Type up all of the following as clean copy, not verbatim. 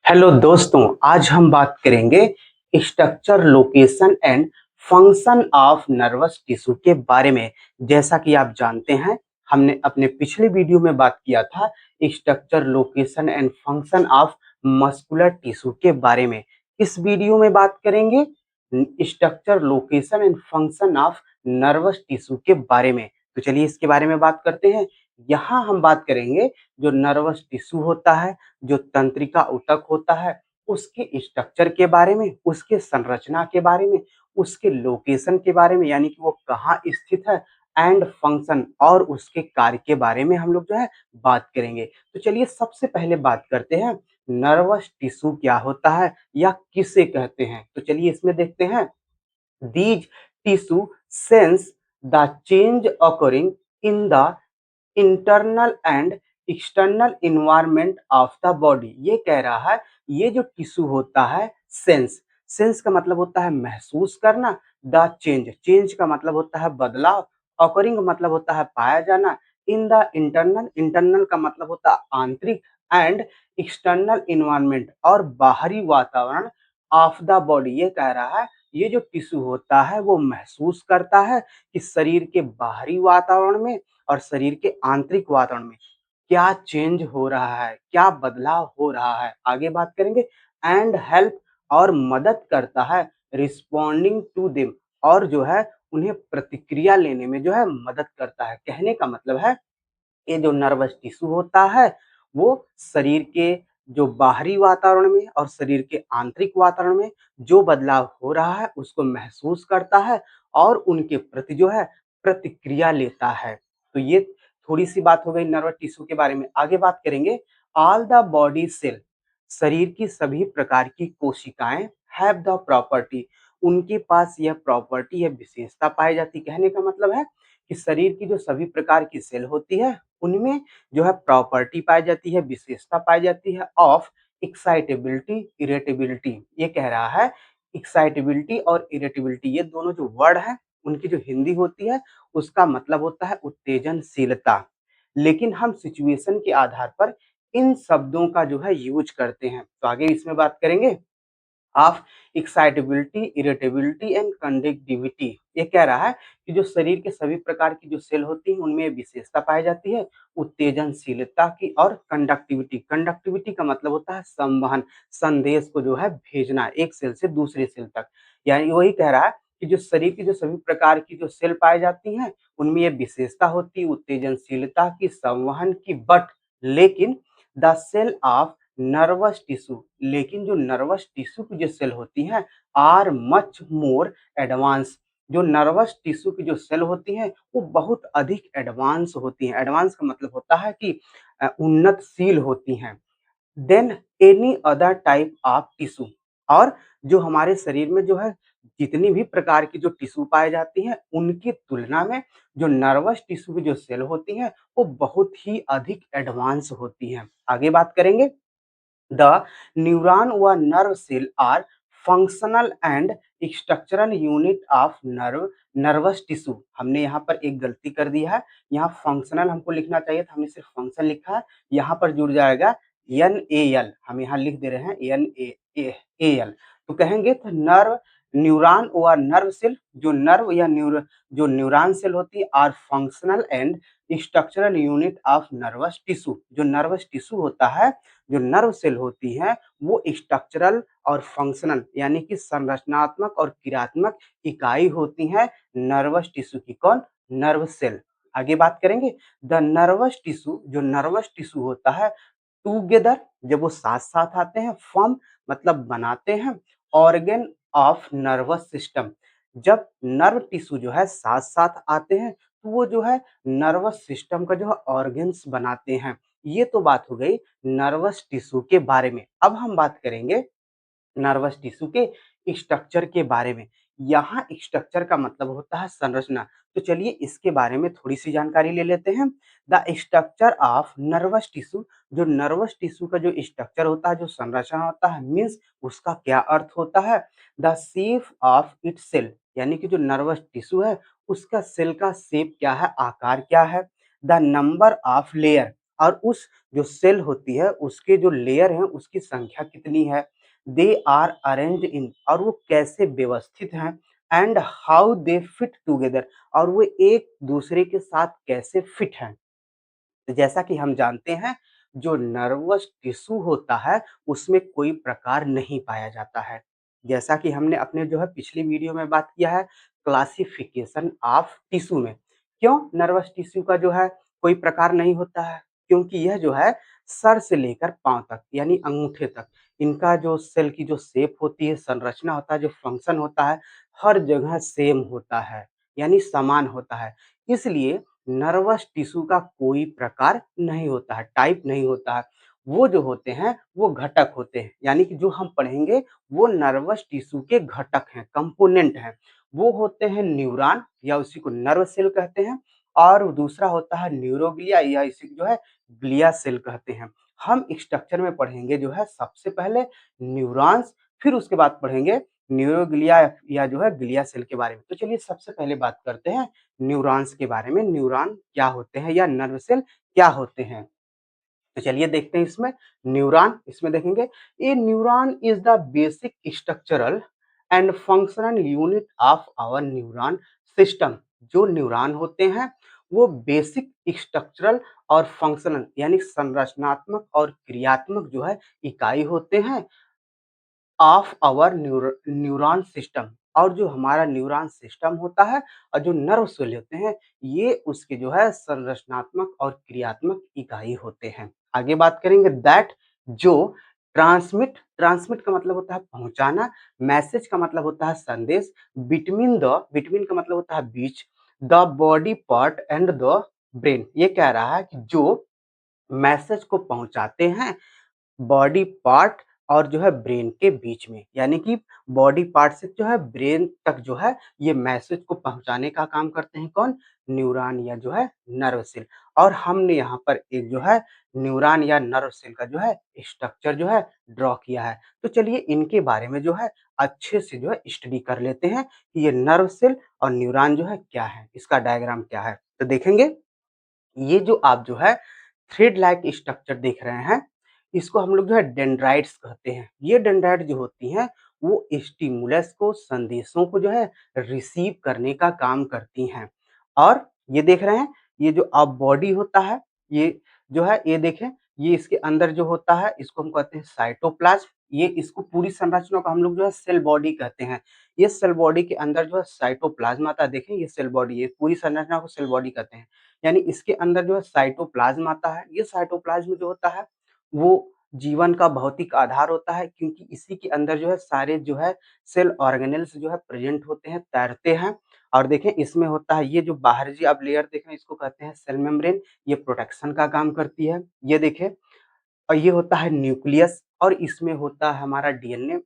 Hello दोस्तों, आज हम बात करेंगे structure, location and function of nervous tissue के बारे में। जैसा कि आप जानते हैं, हमने अपने पिछले वीडियो में बात किया था structure, location and function of muscular tissue के बारे में। इस वीडियो में बात करेंगे structure, location and function of nervous tissue के बारे में। तो चलिए इसके बारे में बात करते हैं। यहाँ हम बात करेंगे जो नर्वस टिश्यू होता है, जो तंत्रिका ऊतक होता है, उसके स्ट्रक्चर के बारे में, उसके संरचना के बारे में, उसके लोकेशन के बारे में, यानी कि वो कहाँ स्थित है, एंड फंक्शन और उसके कार्य के बारे में हम लोग जो है बात करेंगे। तो चलिए सबसे पहले बात करते हैं नर्वस टिश्यू क्या होता है या किसे कहते हैं। तो चलिए इसमें देखते हैं। These tissue sense the change occurring in the internal and external environment of the body. ये कह रहा है ये जो टिश्यू होता है सेंस, सेंस का मतलब होता है महसूस करना, द चेंज, चेंज का मतलब होता है बदलाव, ऑकरिंग का मतलब होता है पाया जाना, इन द इंटरनल, इंटरनल का मतलब होता है आंतरिक, एंड एक्सटर्नल इन्वायरमेंट और बाहरी वातावरण ऑफ द बॉडी। ये कह रहा है ये जो टिश्यू होता है वो महसूस करता है कि शरीर के बाहरी वातावरण में और शरीर के आंतरिक वातावरण में क्या चेंज हो रहा है, क्या बदलाव हो रहा है। आगे बात करेंगे। एंड हेल्प और मदद करता है रिस्पॉन्डिंग टू देम, और जो है उन्हें प्रतिक्रिया लेने में जो है मदद करता है। कहने का मतलब है ये जो नर्वस टिश्यू होता है वो शरीर के जो बाहरी वातावरण में और शरीर के आंतरिक वातावरण में जो बदलाव हो रहा है उसको महसूस करता है और उनके प्रति जो है प्रतिक्रिया लेता है। तो ये थोड़ी सी बात हो गई नर्वस टिश्यू के बारे में। आगे बात करेंगे। ऑल द बॉडी सेल, शरीर की सभी प्रकार की कोशिकाएं हैव द प्रॉपर्टी, उनके पास यह प्रॉपर्टी है, विशेषता पाई जाती। कहने का मतलब है कि शरीर की जो सभी प्रकार की सेल होती है उनमें जो है प्रॉपर्टी पाई जाती है, विशेषता पाई जाती है ऑफ एक्साइटेबिलिटी, इरेटेबिलिटी। ये कह रहा है एक्साइटेबिलिटी और इरेटेबिलिटी, ये दोनों जो वर्ड है उनकी जो हिंदी होती है उसका मतलब होता है उत्तेजनशीलता। लेकिन हम सिचुएशन के आधार पर इन शब्दों का जो है यूज करते हैं। तो आगे इसमें बात करेंगे of excitability, irritability and conductivity. ये कह रहा है कि जो शरीर के सभी प्रकार की जो सेल होती हैं उनमें विशेषता पाई जाती है उत्तेजनशीलता की और कंडक्टिविटी। कंडक्टिविटी का मतलब होता है संवहन, संदेश को जो है भेजना एक सेल से दूसरे सेल तक। यानी वही कह रहा है कि जो शरीर की जो सभी प्रकार की जो सेल पाई जाती हैं उनमें ये विशेषता होती है उत्तेजनशीलता की, संवहन की, बट लेकिन the cell of nervous tissue, लेकिन जो नर्वस टिश्यू की जो सेल होती हैं आर मच मोर एडवांस, जो नर्वस टिश्यू की जो सेल होती हैं वो बहुत अधिक एडवांस होती हैं। एडवांस का मतलब होता है कि उन्नतशील होती हैं than any other type of tissue. और जो हमारे शरीर में जो है जितनी भी प्रकार की जो टिश्यू पाए जाती हैं उनकी तुलना में जो नर्वस टिश्यू की जो सेल होती हैं वो बहुत ही अधिक एडवांस होती हैं। आगे बात करेंगे। The neuron व nerve cell are functional and structural unit of nervous tissue। हमने यहाँ पर एक गलती कर दी है, यहाँ फंक्शनल हमको लिखना चाहिए था, हमने सिर्फ फंक्शन लिखा है। यहाँ पर जुड़ जाएगा NAL, हम यहाँ लिख दे रहे हैं NAAL। तो कहेंगे तो नर्व, न्यूरॉन व नर्व सेल, जो नर्व या जो न्यूरॉन सेल होती है are functional and structural unit of nervous tissue. जो नर्वस टिश्यू होता है, जो नर्व सेल होती हैं वो स्ट्रक्चरल और फंक्शनल यानी कि संरचनात्मक और क्रियात्मक इकाई होती हैं नर्वस टिश्यू की। कौन? Nerve cell. आगे बात करेंगे। द नर्वस टिश्यू, जो नर्वस टिश्यू होता है टूगेदर, जब वो साथ साथ आते हैं, फॉर्म मतलब बनाते हैं, ऑर्गन ऑफ नर्वस सिस्टम। जब नर्व टिश्यू जो है साथ साथ आते हैं तो वो जो है नर्वस सिस्टम का जो है ऑर्गन्स बनाते हैं। ये तो बात हो गई नर्वस टिश्यू के बारे में। अब हम बात करेंगे नर्वस टिश्यू के स्ट्रक्चर के बारे में। यहाँ स्ट्रक्चर का मतलब होता है संरचना। तो चलिए इसके बारे में थोड़ी सी जानकारी ले लेते हैं। The structure of nervous tissue, जो नर्वस टिश्यू का जो स्ट्रक्चर होता है, जो संरचना होता है, मीन्स उसका क्या अर्थ होता है। The shape of it cell, यानी कि जो नर्वस टिश्यू है उसका सेल का शेप क्या है, आकार क्या है। द नंबर ऑफ लेयर, और उस जो सेल होती है उसके जो लेयर हैं उसकी संख्या कितनी है, दे आर अरेंज्ड इन, और वो कैसे व्यवस्थित हैं, and how they fit together, और वो एक दूसरे के साथ कैसे फिट हैं। तो जैसा कि हम जानते हैं, जो नर्वस टिश्यू होता है उसमें कोई प्रकार नहीं पाया जाता है। जैसा कि हमने अपने जो है पिछली वीडियो में बात किया है क्लासिफिकेशन ऑफ टिश्यू में। क्यों नर्वस टिश्यू का जो है कोई प्रकार नहीं होता है? क्योंकि यह जो है सर से लेकर पाँव तक यानी अंगूठे तक इनका जो सेल की जो शेप होती है, संरचना होता है, जो फंक्शन होता है, हर जगह सेम होता है, यानी समान होता है। इसलिए नर्वस टिश्यू का कोई प्रकार नहीं होता है, टाइप नहीं होता है। वो जो होते हैं वो घटक होते हैं, यानी कि जो हम पढ़ेंगे वो नर्वस टिश्यू के घटक हैं, कंपोनेंट हैं। वो होते हैं न्यूरॉन या उसी को नर्व सेल कहते हैं, और दूसरा होता है न्यूरोग्लिया या इसी को जो है ग्लिया सेल कहते हैं। हम स्ट्रक्चर में पढ़ेंगे जो है सबसे पहले न्यूरॉन्स, फिर उसके बाद पढ़ेंगे न्यूरोग्लिया या जो है ग्लिया सेल के बारे में। तो चलिए सबसे पहले बात करते हैं न्यूरॉन्स के बारे में, न्यूरॉन क्या होते हैं या नर्व सेल क्या होते हैं। तो चलिए देखते हैं इसमें न्यूरॉन, इसमें देखेंगे a neuron is the basic structural and functional unit of our neuron system. जो न्यूरॉन होते हैं वो बेसिक स्ट्रक्चरल और फंक्शनल यानी संरचनात्मक और क्रियात्मक जो है इकाई होते हैं ऑफ आवर न्यूरॉन सिस्टम। और जो हमारा न्यूरॉन सिस्टम होता है और जो नर्व सेल होते हैं ये उसके जो है संरचनात्मक और क्रियात्मक इकाई होते हैं। आगे बात करेंगे दैट जो ट्रांसमिट का मतलब होता है पहुंचाना, मैसेज का मतलब होता है संदेश, बिटवीन का मतलब होता है बीच, the body part and the brain, ये कह रहा है कि जो मैसेज को पहुंचाते हैं बॉडी पार्ट और जो है ब्रेन के बीच में, यानी कि बॉडी पार्ट से जो है ब्रेन तक जो है ये मैसेज को पहुंचाने का काम करते हैं कौन, न्यूरॉन या जो है नर्व सेल। और हमने यहाँ पर एक जो है न्यूरॉन या नर्व सेल का जो है स्ट्रक्चर जो है ड्रॉ किया है। तो चलिए इनके बारे में जो है अच्छे से जो है स्टडी कर लेते हैं कि ये नर्व सेल और न्यूरॉन जो है क्या है, इसका डायग्राम क्या है। तो देखेंगे ये जो आप जो है थ्रेड लाइक स्ट्रक्चर देख रहे हैं इसको हम लोग जो है डेंड्राइट्स कहते हैं। ये डेंड्राइट जो होती हैं वो स्टिमुलस को, संदेशों को जो है रिसीव करने का काम करती हैं। और ये देख रहे हैं ये जो अब बॉडी होता है, ये जो है ये देखें, ये इसके अंदर जो होता है इसको हम कहते हैं साइटोप्लाज्म। ये इसको पूरी संरचना को हम लोग जो है सेल बॉडी कहते हैं। ये सेल बॉडी के अंदर जो है साइटोप्लाज्म आता है, देखें ये सेल बॉडी, ये पूरी संरचना को सेल बॉडी कहते हैं। यानी इसके अंदर जो है साइटोप्लाज्म आता है। ये साइटोप्लाज्म जो होता है वो जीवन का भौतिक आधार होता है, क्योंकि इसी के अंदर जो है सारे जो है सेल ऑर्गेनेल्स जो है प्रेजेंट होते हैं, तैरते हैं। और देखें इसमें होता है ये जो बाहर जी आप लेयर देख रहे हैं इसको कहते हैं सेल मेम्ब्रेन, ये प्रोटेक्शन का काम करती है। ये देखें, और ये होता है न्यूक्लियस, और इसमें होता है हमारा डीएनए,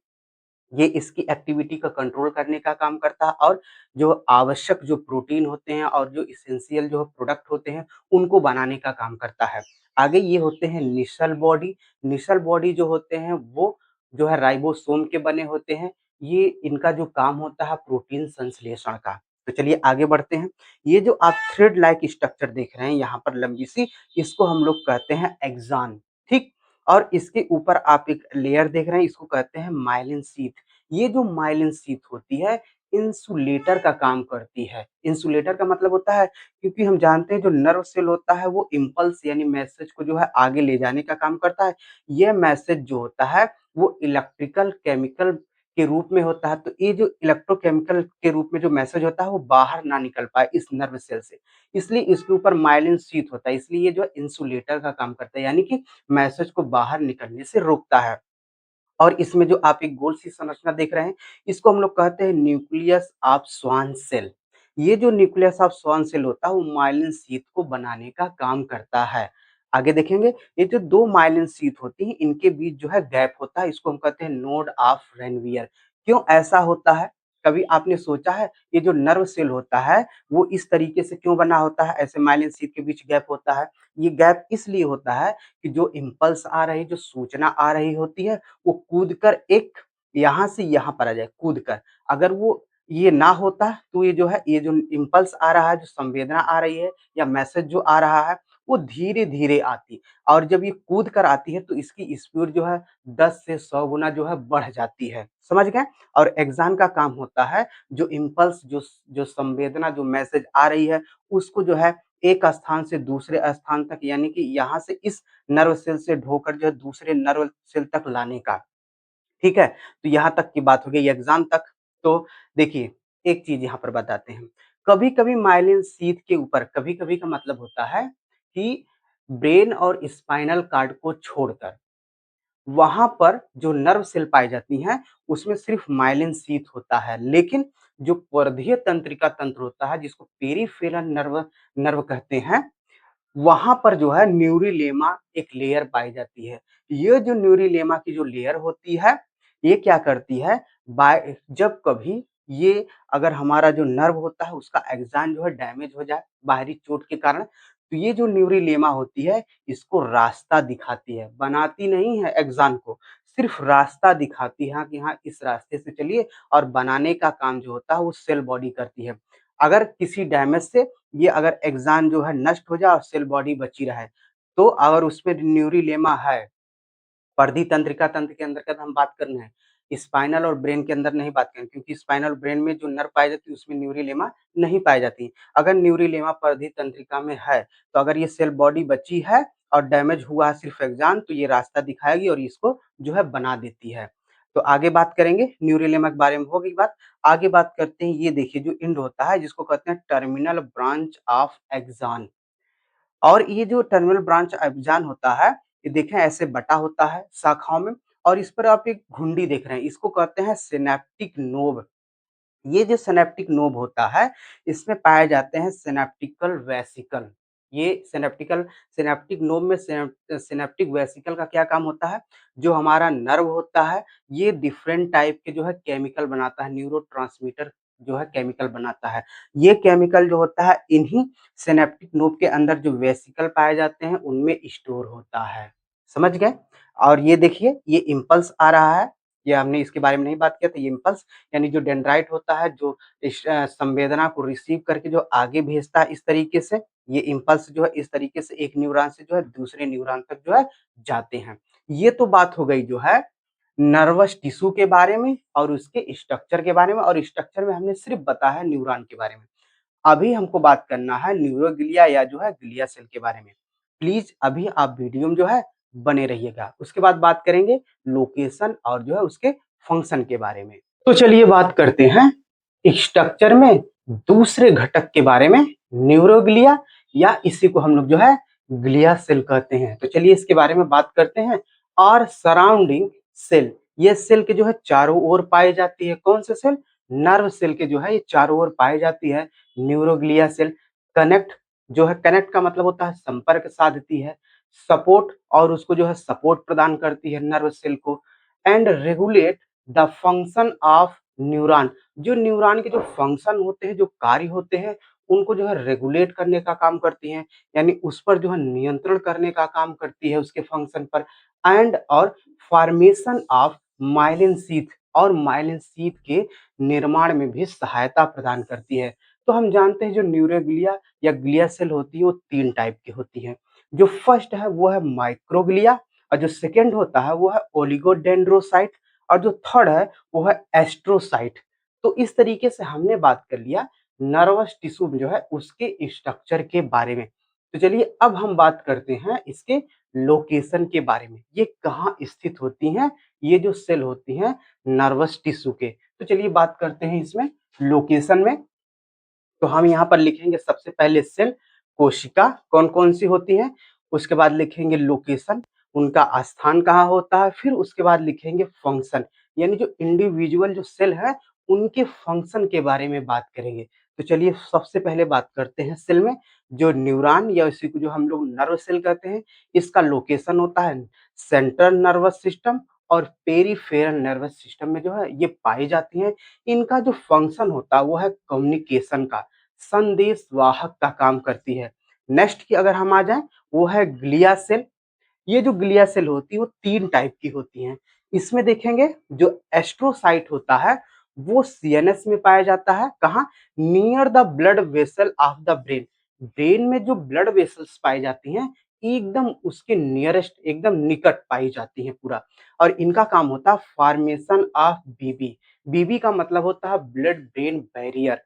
ये इसकी एक्टिविटी का कंट्रोल करने का काम करता है। और जो आवश्यक जो प्रोटीन होते हैं और जो इसेंशियल जो प्रोडक्ट होते हैं उनको बनाने का काम करता है। आगे ये होते हैं निशल बॉडी। निशल बॉडी जो होते हैं वो जो है राइबोसोम के बने होते हैं। ये इनका जो काम होता है प्रोटीन संश्लेषण का। तो चलिए आगे बढ़ते हैं। ये जो आप थ्रेड लाइक स्ट्रक्चर देख रहे हैं यहाँ पर लंबी सी, इसको हम लोग कहते हैं एक्सॉन, ठीक। और इसके ऊपर आप एक लेयर देख रहे हैं इसको कहते हैं माइलिन शीथ। ये जो माइलिन शीथ होती है इंसुलेटर का काम करती है। इंसुलेटर का मतलब होता है, क्योंकि हम जानते हैं जो नर्व सेल होता है वो इम्पल्स यानी मैसेज को जो है आगे ले जाने का काम करता है। ये मैसेज जो होता है वो इलेक्ट्रिकल केमिकल के रूप में होता है। तो ये जो इलेक्ट्रोकेमिकल के रूप में जो मैसेज होता है वो बाहर ना निकल पाए इस नर्व सेल से, इसलिए इसके ऊपर माइलिन शीथ होता है। इसलिए ये जो इंसुलेटर का काम करता है, यानी कि मैसेज को बाहर निकलने से रोकता है। और इसमें जो आप एक गोल सी संरचना देख रहे हैं, इसको हम लोग कहते हैं न्यूक्लियस ऑफ श्वान सेल। ये जो न्यूक्लियस ऑफ श्वान सेल होता है, वो माइलिन शीथ को बनाने का काम करता है। आगे देखेंगे, ये जो 2 माइलिन शीथ होती हैं, इनके बीच जो है गैप होता है, इसको हम कहते हैं नोड ऑफ रेनवियर। क्यों ऐसा होता है? कभी आपने सोचा है, ये जो नर्व सेल होता है, वो इस तरीके से क्यों बना होता है? ऐसे माइलिन शीथ के बीच गैप होता है। ये गैप इसलिए होता है कि जो इम्पल्स आ रही, जो सूचना आ रही होती है, वो कूदकर एक यहाँ से यहाँ पर आ जाए, कूदकर। अगर वो ये ना होता तो ये जो है ये जो इम्पल्स आ रहा है, जो संवेदना आ रही है या मैसेज जो आ रहा है, वो धीरे-धीरे आती, और जब ये कूद कर आती है तो इसकी स्पीड जो है 10 से 100 गुना जो है बढ़ जाती है। समझ गए? और एक्सॉन का काम होता है जो इम्पल्स, जो संवेदना, जो मैसेज आ रही है उसको जो है एक स्थान से दूसरे स्थान तक, यानी कि यहाँ से इस नर्व सेल से ढोकर जो है दूसरे नर्व सेल तक लाने का। ठीक है? तो यहाँ तक की बात हो गई एक्सॉन तक। तो देखिए, एक चीज़ यहाँ पर बताते हैं। कभी-कभी मायलिन शीथ के ऊपर, कभी-कभी का मतलब होता है कि ब्रेन और स्पाइनल कॉर्ड को छोड़कर वहाँ पर जो नर्व सेल पाई जाती हैं, उसमें सिर्फ़ मायलिन शीथ होता है। लेकिन जो परिधीय तंत्रिका तंत्र होता है, जिसको पेरिफेरल नर्व नर्व कहते हैं, वहाँ पर जो है न्यूरिलेमा एक लेयर पाई जाती है। ये जो न्यूरिलेमा की जो लेयर होती है, ये क्या करती है, जब कभी ये, अगर हमारा जो नर्व होता है उसका एक्सॉन जो है डैमेज हो जाए बाहरी चोट के कारण, तो ये जो न्यूरिलेमा होती है इसको रास्ता दिखाती है, बनाती नहीं है एक्सॉन को, सिर्फ रास्ता दिखाती है हाँ, कि हाँ इस रास्ते से चलिए, और बनाने का काम जो होता है वो सेल बॉडी करती है। अगर किसी डैमेज से ये अगर एक्सॉन जो है नष्ट हो जाए और सेल बॉडी बची रहे, तो अगर उसमें न्यूरिलेमा है, परिधि तंत्रिका तंत्र के अंतर्गत हम बात कर रहे हैं, स्पाइनल और ब्रेन के अंदर नहीं बात करें, क्योंकि स्पाइनल और ब्रेन में जो नर्व पाई जाती है उसमें न्यूरिलेमा नहीं पाई जाती। अगर न्यूरिलेमा परिधि तंत्रिका में है, तो अगर ये सेल बॉडी बची है और डैमेज हुआ है सिर्फ एक्सॉन, तो ये रास्ता दिखाएगी और इसको जो है बना देती है। तो आगे बात करेंगे न्यूरिलेमा के बारे में, हो गई बात। आगे बात करते हैं, ये देखिए जो एंड होता है जिसको कहते हैं टर्मिनल ब्रांच ऑफ एक्सॉन। और ये जो टर्मिनल ब्रांच अभिजान होता है, ये देखें ऐसे बटा होता है शाखाओं में, और इस पर आप एक घुंडी देख रहे हैं, इसको कहते हैं सिनेप्टिक नोब। ये जो सिनेप्टिक नोब होता है, इसमें पाए जाते हैं सिनेप्टिकल वेसिकल। ये सिनेप्टिक नोब में सिनेप्टिक वेसिकल का क्या काम होता है? जो हमारा नर्व होता है, ये डिफरेंट टाइप के जो है केमिकल बनाता है, न्यूरोट्रांसमीटर जो है केमिकल बनाता है। ये केमिकल जो होता है इन्हीं सिनेप्टिक नोब के अंदर जो वेसिकल पाए जाते हैं उनमें स्टोर होता है। समझ गए? और ये देखिए, ये इम्पल्स आ रहा है, ये हमने इसके बारे में नहीं बात किया, तो ये इम्पल्स यानी जो डेंड्राइट होता है, जो इस संवेदना को रिसीव करके जो आगे भेजता है इस तरीके से, ये इम्पल्स जो है इस तरीके से एक न्यूरॉन से जो है दूसरे न्यूरॉन तक जो है जाते हैं। ये तो बात हो गई जो है नर्वस टिश्यू के बारे में और उसके स्ट्रक्चर के बारे में, और स्ट्रक्चर में हमने सिर्फ बताया न्यूरॉन के बारे में। अभी हमको बात करना है न्यूरोग्लिया या जो है ग्लिया सेल के बारे में। प्लीज अभी आप वीडियो में जो है बने रहिएगा। उसके बाद बात करेंगे लोकेशन और जो है उसके फंक्शन के बारे में। तो चलिए बात करते हैं स्ट्रक्चर में दूसरे घटक के बारे में, न्यूरोग्लिया, या इसी को हम लोग जो है ग्लिया सेल कहते हैं। तो चलिए इसके बारे में बात करते हैं। और सराउंडिंग सेल, ये सेल के जो है चारों ओर पाई जाती है। कौन से सेल? नर्व सेल के जो है ये चारों ओर पाई जाती है। न्यूरोग्लिया सेल कनेक्ट, जो है कनेक्ट का मतलब होता है संपर्क साधती है, सपोर्ट, और उसको जो है सपोर्ट प्रदान करती है नर्व सेल को, and regulate the function of neuron. जो न्यूरॉन के जो फंक्शन होते हैं, जो कार्य होते हैं, उनको जो है रेगुलेट करने का काम करती हैं, यानी उस पर जो है नियंत्रण करने का काम करती है उसके फंक्शन पर। एंड और फॉर्मेशन ऑफ माइलिन शीथ, और माइलिन शीथ के निर्माण में भी सहायता प्रदान करती है। तो हम जानते हैं जो न्यूरोग्लिया या ग्लिया सेल होती है वो 3 टाइप की होती है। जो फर्स्ट है वो है माइक्रोग्लिया, और जो सेकंड होता है वो है ओलिगोडेंड्रोसाइट, और जो थर्ड है वो है एस्ट्रोसाइट। तो इस तरीके से हमने बात कर लिया नर्वस टिश्यू जो है उसके स्ट्रक्चर के बारे में। तो चलिए अब हम बात करते हैं इसके लोकेशन के बारे में, ये कहाँ स्थित होती हैं, ये जो सेल होती हैं नर्वस टिश्यू के। तो चलिए बात करते हैं इसमें लोकेशन में। तो हम यहाँ पर लिखेंगे सबसे पहले सेल, कोशिका कौन कौन सी होती हैं, उसके बाद लिखेंगे लोकेशन, उनका स्थान कहाँ होता है, फिर उसके बाद लिखेंगे फंक्शन, यानी जो इंडिविजुअल जो सेल है उनके फंक्शन के बारे में बात करेंगे। तो चलिए सबसे पहले बात करते हैं सेल में। जो न्यूरॉन या इसी को जो हम लोग नर्व सेल कहते हैं, इसका लोकेशन होता है सेंट्रल नर्वस सिस्टम और पेरिफेरल नर्वस सिस्टम में जो है ये पाई जाती हैं। इनका जो फंक्शन होता है वो है कम्युनिकेशन का, संदेश वाहक का काम करती है। नेक्स्ट की अगर हम आ जाएं, वो है ग्लिया सेल। ये जो ग्लिया सेल होती है वो 3 टाइप की होती हैं। इसमें देखेंगे जो एस्ट्रोसाइट होता है वो सीएनएस में पाया जाता है। कहाँ? Near the blood vessel of the brain, brain में जो ब्लड वेसल्स पाई जाती हैं एकदम उसके नियरेस्ट एकदम निकट पाई जाती हैं पूरा। और इनका काम होता है फॉर्मेशन ऑफ बीबी। बीबी का मतलब होता है ब्लड ब्रेन बैरियर।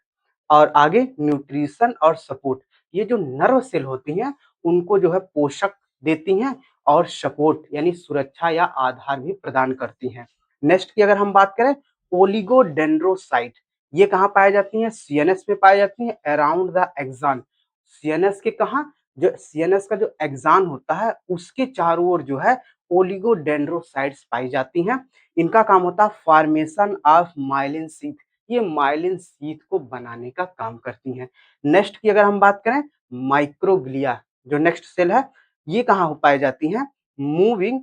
और आगे न्यूट्रिशन और सपोर्ट, ये जो नर्व सेल होती हैं उनको जो है पोषक देती हैं और सपोर्ट यानी सुरक्षा या आधार भी प्रदान करती हैं। नेक्स्ट की अगर हम बात करें, ओलिगोडेंड्रोसाइट, ये कहाँ पाई जाती हैं? सीएनएस में पाई जाती हैं अराउंड द एक्सॉन। सीएनएस के कहाँ? जो सीएनएस का जो एक्सॉन होता है उसके चारों ओर जो है ओलिगोडेंड्रोसाइट्स पाई जाती हैं। इनका काम होता है फॉर्मेशन ऑफ माइलिन शीथ, ये माइलिन शीथ को बनाने का काम करती हैं। नेक्स्ट की अगर हम बात करें, माइक्रोग्लिया जो नेक्स्ट सेल है, ये कहाँ हो पाई जाती हैं? मूविंग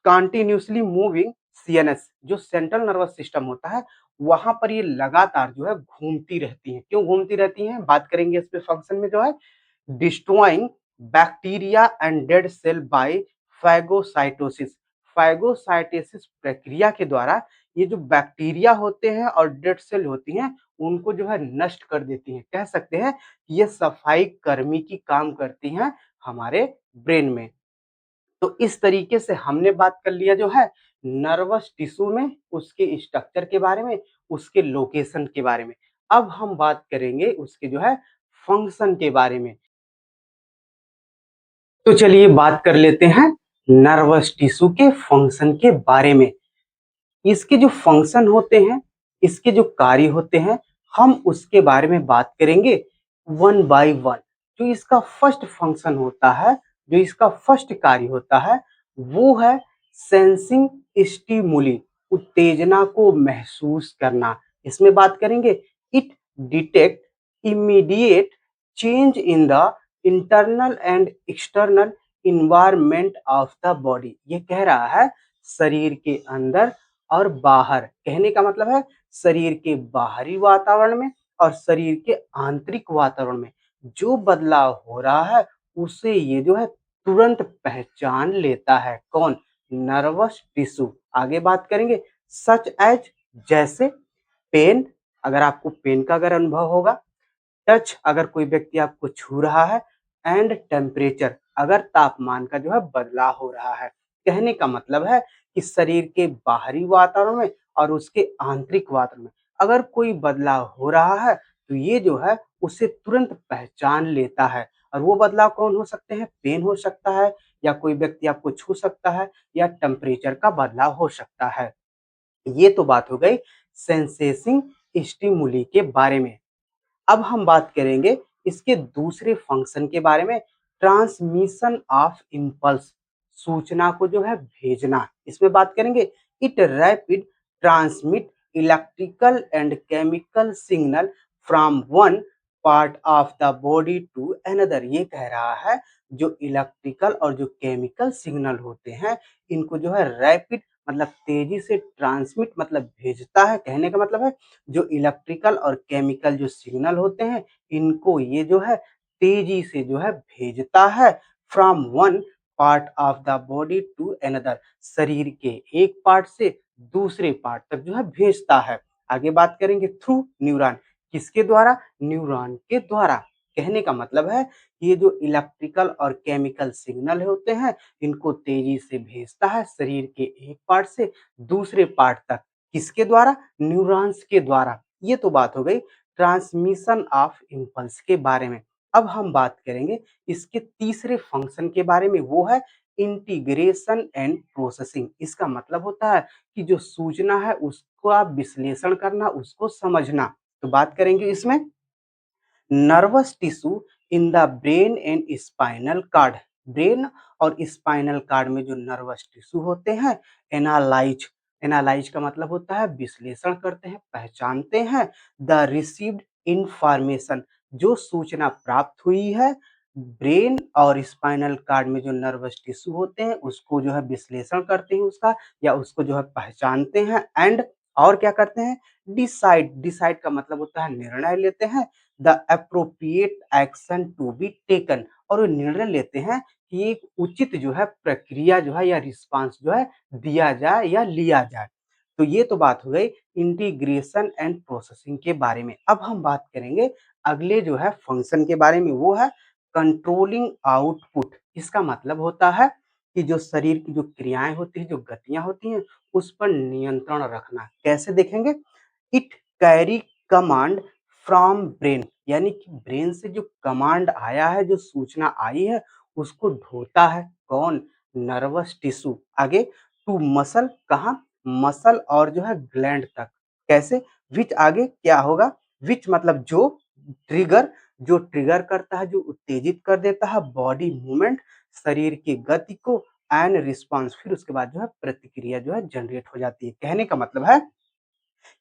कंटिन्यूअसली मूविंग सीएनएस, जो सेंट्रल नर्वस सिस्टम होता है वहां पर ये लगातार जो है घूमती रहती हैं। क्यों घूमती रहती हैं? बात करेंगे इस पे फंक्शन में जो है destroying bacteria and dead cell by phagocytosis. Phagocytosis प्रक्रिया के द्वारा ये जो बैक्टीरिया होते हैं और डेड सेल होती हैं उनको जो है नष्ट कर देती हैं। कह सकते हैं कि ये सफाई कर्मी की काम करती हैं हमारे ब्रेन में। तो इस तरीके से हमने बात कर लिया जो है नर्वस टिश्यू में उसके स्ट्रक्चर के बारे में, उसके लोकेशन के बारे में। अब हम बात करेंगे उसके जो है फंक्शन के बारे में। तो चलिए बात कर लेते हैं नर्वस टिश्यू के फंक्शन के बारे में। इसके जो फंक्शन होते हैं, इसके जो कार्य होते हैं, हम उसके बारे में बात करेंगे वन बाय वन। जो इसका फर्स्ट फंक्शन होता है, जो इसका फर्स्ट कार्य होता है, वो है सेंसिंग स्टिमुली, उत्तेजना को महसूस करना। इसमें बात करेंगे it detect immediate change in the internal and external environment of the body. ये कह रहा है शरीर के अंदर और बाहर, कहने का मतलब है शरीर के बाहरी वातावरण में और शरीर के आंतरिक वातावरण में जो बदलाव हो रहा है उसे ये जो है तुरंत पहचान लेता है। कौन? Nervous tissue. आगे बात करेंगे सच एज, जैसे पेन, अगर आपको पेन का अगर अनुभव होगा, टच, अगर कोई व्यक्ति आपको छू रहा है, एंड टेम्परेचर, अगर तापमान का जो है बदलाव हो रहा है। कहने का मतलब है कि शरीर के बाहरी वातावरण में और उसके आंतरिक वातावरण में अगर कोई बदलाव हो रहा है तो ये जो है उसे तुरंत पहचान लेता है। और वो बदलाव कौन हो सकते हैं? पेन हो सकता है, या कोई व्यक्ति आपको छू सकता है, या टेम्परेचर का बदलाव हो सकता है। ये तो बात हो गई सेंसेसिंग स्टिमुली के बारे में। अब हम बात करेंगे इसके दूसरे फंक्शन के बारे में, ट्रांसमिशन ऑफ इम्पल्स, सूचना को जो है भेजना। इसमें बात करेंगे it rapid transmit electrical and chemical signal from one part of the body to another. ये कह रहा है जो इलेक्ट्रिकल और जो केमिकल सिग्नल होते हैं इनको जो है रैपिड मतलब तेजी से, ट्रांसमिट मतलब भेजता है। कहने का मतलब है जो इलेक्ट्रिकल और केमिकल जो सिग्नल होते हैं इनको ये जो है तेजी से जो है भेजता है from one part of the body to another, शरीर के एक पार्ट से दूसरे पार्ट तक जो है भेजता है। आगे बात करेंगे थ्रू न्यूरॉन, किसके द्वारा? न्यूरॉन के द्वारा। कहने का मतलब है ये जो इलेक्ट्रिकल और केमिकल सिग्नल होते हैं इनको तेजी से भेजता है शरीर के एक पार्ट से दूसरे पार्ट तक। किसके द्वारा? न्यूरॉन्स के द्वारा। ये तो बात हो गई ट्रांसमिशन ऑफ इम्पल्स के बारे में। अब हम बात करेंगे इसके तीसरे फंक्शन के बारे में, वो है इंटीग्रेशन एंड प्रोसेसिंग। इसका मतलब होता है कि जो सूचना है उसको आप विश्लेषण करना, उसको समझना। तो बात करेंगे इसमें nervous tissue in the brain and spinal cord. Brain और स्पाइनल कार्ड में जो नर्वस टिश्यू होते हैं एनालाइज, एनालाइज का मतलब होता है विश्लेषण करते हैं, पहचानते हैं द रिसीव्ड इंफॉर्मेशन, जो सूचना प्राप्त हुई है ब्रेन और स्पाइनल कार्ड में जो नर्वस टिश्यू होते हैं उसको जो है विश्लेषण करते हैं उसका, या उसको जो है पहचानते हैं एंड और क्या करते हैं? डिसाइड, डिसाइड का मतलब होता है निर्णय लेते हैं the appropriate action to be taken, और वो निर्णय लेते हैं कि एक उचित जो है प्रक्रिया जो है या रिस्पांस जो है दिया जाए या लिया जाए। तो ये तो बात हो गई इंटीग्रेशन एंड प्रोसेसिंग के बारे में। अब हम बात करेंगे अगले जो है फंक्शन के बारे में, वो है कंट्रोलिंग आउटपुट। इसका मतलब होता है कि जो शरीर की जो क्रियाएँ होती हैं, जो गतियाँ होती हैं, उस पर नियंत्रण रखना। कैसे देखेंगे? It carry command from brain, यानी कि ब्रेन से जो कमांड आया है, जो सूचना आई है, उसको ढोता है कौन? Nervous tissue. आगे टू मसल, कहाँ? मसल और जो है ग्लैंड तक। कैसे? विच आगे क्या होगा? विच मतलब जो, ट्रिगर जो ट्रिगर करता है, जो उत्तेजित कर देता है बॉडी मूवमेंट, शरीर की गति को, एंड रिस्पॉन्स, फिर उसके बाद जो है प्रतिक्रिया जो है जनरेट हो जाती है। कहने का मतलब है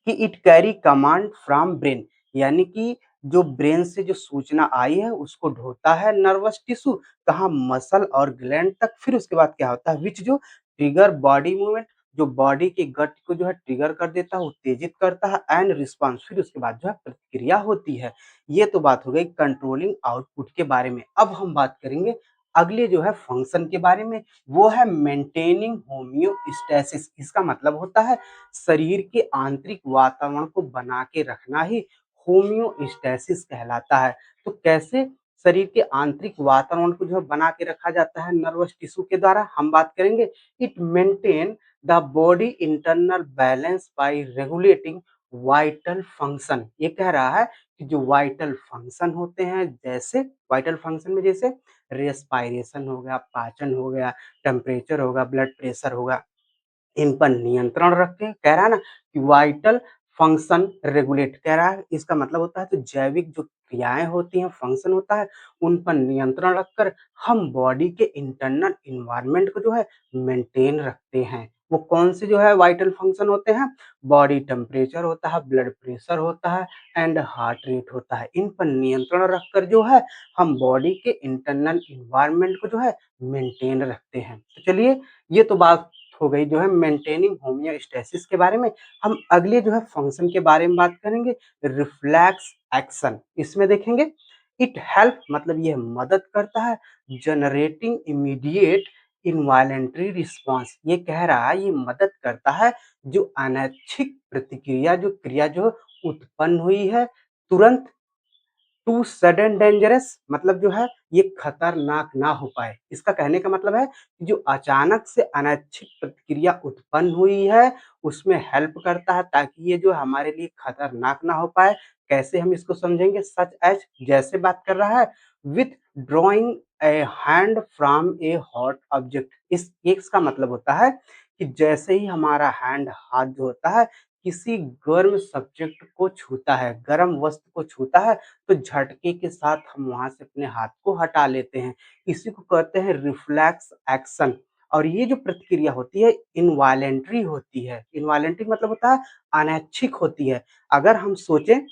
कि it carry command from brain, यानी कि जो ब्रेन से जो सूचना आई है उसको ढोता है नर्वस टिश्यू, कहाँ? मसल और ग्लैंड तक। फिर उसके बाद क्या होता है? विच जो ट्रिगर बॉडी मूवमेंट, जो बॉडी की गति को जो है ट्रिगर कर देता है, उत्तेजित करता है, एंड रिस्पॉन्स, फिर उसके बाद जो है प्रतिक्रिया होती है। ये तो बात हो गई कंट्रोलिंग आउटपुट के बारे में। अब हम बात करेंगे अगले जो है फंक्शन के बारे में, वो है मेंटेनिंग होम्योस्टैसिस। इसका मतलब होता है शरीर के आंतरिक वातावरण को बना के रखना ही होम्योस्टैसिस कहलाता है। तो कैसे शरीर के आंतरिक वातावरण को जो है बना के रखा जाता है नर्वस टिश्यू के द्वारा, हम बात करेंगे। It maintain the body internal balance bye regulating vital function. ये कह रहा है कि जो वाइटल फंक्शन होते हैं, जैसे वाइटल फंक्शन में जैसे रेस्पायरेशन हो गया, पाचन हो गया, टेम्परेचर होगा, ब्लड प्रेशर होगा, इन पर नियंत्रण रखें। कह रहा है ना कि वाइटल फंक्शन रेगुलेट, कह रहा है इसका मतलब होता है तो जैविक जो क्रियाएं होती हैं, फंक्शन होता है, उन पर नियंत्रण रखकर हम बॉडी के इंटरनल इन्वायरमेंट को जो है मेंटेन रखते हैं। वो कौन से जो है वाइटल फंक्शन होते हैं? बॉडी टेम्परेचर होता है, ब्लड प्रेशर होता है, एंड हार्ट रेट होता है। इन पर नियंत्रण रखकर जो है हम बॉडी के इंटरनल इन्वायरमेंट को जो है मेंटेन रखते हैं। तो चलिए, ये तो बात हो गई जो है मेंटेनिंग होमियोस्टेसिस के बारे में। हम अगले जो है फंक्शन के बारे में बात करेंगे, रिफ्लेक्स एक्शन। इसमें देखेंगे इट हेल्प मतलब यह मदद करता है जनरेटिंग इमीडिएट इनवॉलेंटरी रिस्पॉन्स। ये कह रहा है ये मदद करता है जो अनैच्छिक प्रतिक्रिया, जो क्रिया जो उत्पन्न हुई है, तुरंत टू सडन डेंजरस मतलब जो है ये खतरनाक ना हो पाए। इसका कहने का मतलब है कि जो अचानक से अनैच्छिक प्रतिक्रिया उत्पन्न हुई है, उसमें हेल्प करता है ताकि ये जो हमारे लिए खतरनाक ना हो पाए। कैसे हम इसको समझेंगे? सच एज, जैसे बात कर रहा है with drawing a hand from A hot object. इस इसका मतलब होता है कि जैसे ही हमारा हैंड, हाथ जो होता है, किसी गर्म सब्जेक्ट को छूता है, गर्म वस्तु को छूता है, तो झटके के साथ हम वहां से अपने हाथ को हटा लेते हैं। इसी को कहते हैं रिफ्लेक्स एक्शन। और ये जो प्रतिक्रिया होती है इनवॉलेंटरी होती है। इनवॉलेंटरी मतलब होता है अनैच्छिक होती है। अगर हम सोचें,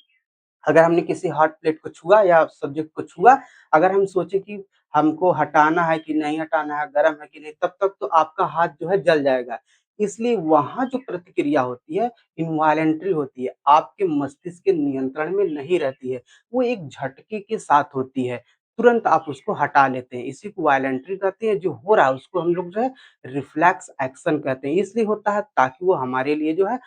अगर हमने किसी हॉट प्लेट को छुआ या सब्जेक्ट को छुआ, अगर हम सोचे कि हमको हटाना है कि नहीं हटाना है, गर्म है कि नहीं, तब तक तो आपका हाथ जो है जल जाएगा। इसलिए वहाँ जो प्रतिक्रिया होती है इनवॉलेंटरी होती है, आपके मस्तिष्क के नियंत्रण में नहीं रहती है। वो एक झटके के साथ होती है, तुरंत आप उसको हटा लेते हैं। इसी को वॉलंटरी कहते हैं। जो हो रहा है उसको हम लोग जो है रिफ्लेक्स एक्शन कहते हैं। इसलिए होता है ताकि वो हमारे लिए जो है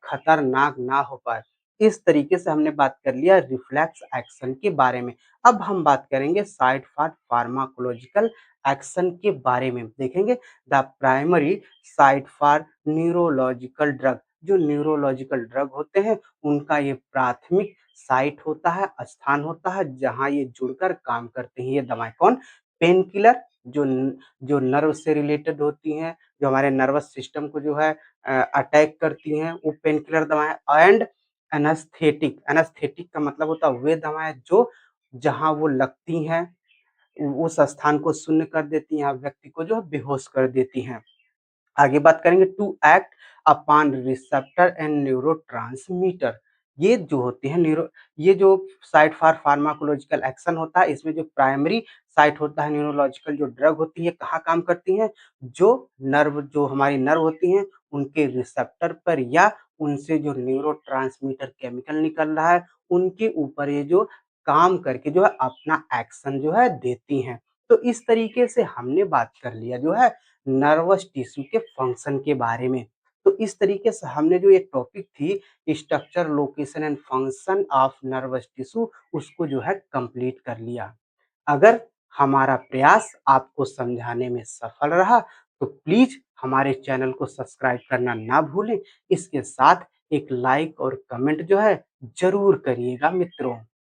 खतरनाक ना हो पाए। इस तरीके से हमने बात कर लिया रिफ्लेक्स एक्शन के बारे में। अब हम बात करेंगे साइड फॉर फार्माकोलॉजिकल एक्शन के बारे में। देखेंगे the primary site for neurological drug. जो न्यूरोलॉजिकल ड्रग होते हैं उनका ये प्राथमिक साइट होता है, स्थान होता है, जहाँ ये जुड़कर काम करते हैं। ये दवाएं कौन? पेन किलर, जो नर्व से रिलेटेड होती हैं, जो हमारे नर्वस सिस्टम को जो है अटैक करती हैं, वो पेन किलर दवाएं। एंड एनेस्थेटिक, एनेस्थेटिक का मतलब होता है वे दवाएं जो जहां वो लगती हैं उस स्थान को शून्य कर देती हैं, व्यक्ति को जो है बेहोश कर देती हैं। आगे बात करेंगे to act upon receptor and neurotransmitter. ये जो होते हैं न्यूरो, ये जो साइट फॉर फार्माकोलॉजिकल एक्शन होता है, इसमें जो प्राइमरी साइट होता है न्यूरोलॉजिकल जो ड्रग होती है कहाँ काम करती हैं? जो नर्व, जो हमारी नर्व होती हैं उनके रिसेप्टर पर, या उनसे जो न्यूरोट्रांसमीटर केमिकल निकल रहा है उनके ऊपर ये जो काम करके जो है अपना एक्शन जो है देती हैं। तो इस तरीके से हमने बात कर लिया जो है नर्वस टिश्यू के फंक्शन के बारे में। तो इस तरीके से हमने जो ये टॉपिक थी structure, location and function of nervous tissue उसको जो है कंप्लीट कर लिया। अगर हमारा प्रयास आपको समझाने में सफल रहा तो प्लीज हमारे चैनल को सब्सक्राइब करना ना भूलें। इसके साथ एक लाइक और कमेंट जो है जरूर करिएगा मित्रों।